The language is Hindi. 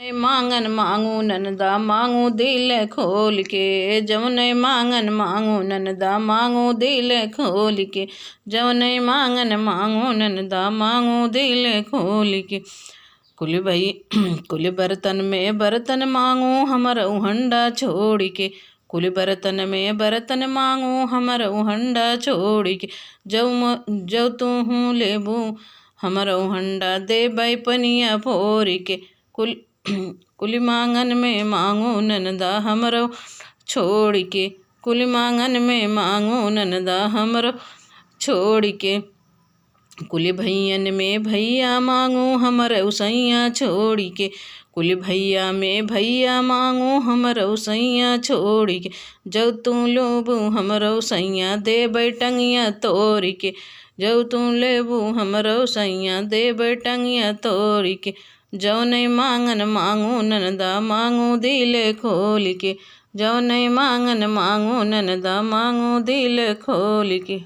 मांगन मांगू ननदा मांगू दिल खोल के, जवन मांगन मांगू ननदा मांगू दिल खोल के, जवन मांगन मांगू ननदा मांगू दिल खोल के। कुल बर्तन में बर्तन मांगू हमर हंडा छोड़ के, कुल बर्तन में बर्तन मांगू हमर हंडा छोड़ के, जब तू लेबू हमर हंडा देबै पनिया फोर के। कुल मांगन में मांगू ननदा हमरो छोड़ के, कुल मांगन में मांगू ननदा हमरो छोड़ के। कुल भैयन में भैया मांगू हमर उसैया छोड़ के, कुल भैया में भैया मांगू हमर उसैया छोड़ के, जब तू लोबू हमर उसैया देबै टंगिया तोड़ के, जब तू लेबू हमर उसैया देबै टंगिया तोड़ के। जवन मांगन मांगू ननदा मांगू दिल खोल के, जवन मांगन मांगू ननदा मांगू दिल खोल के।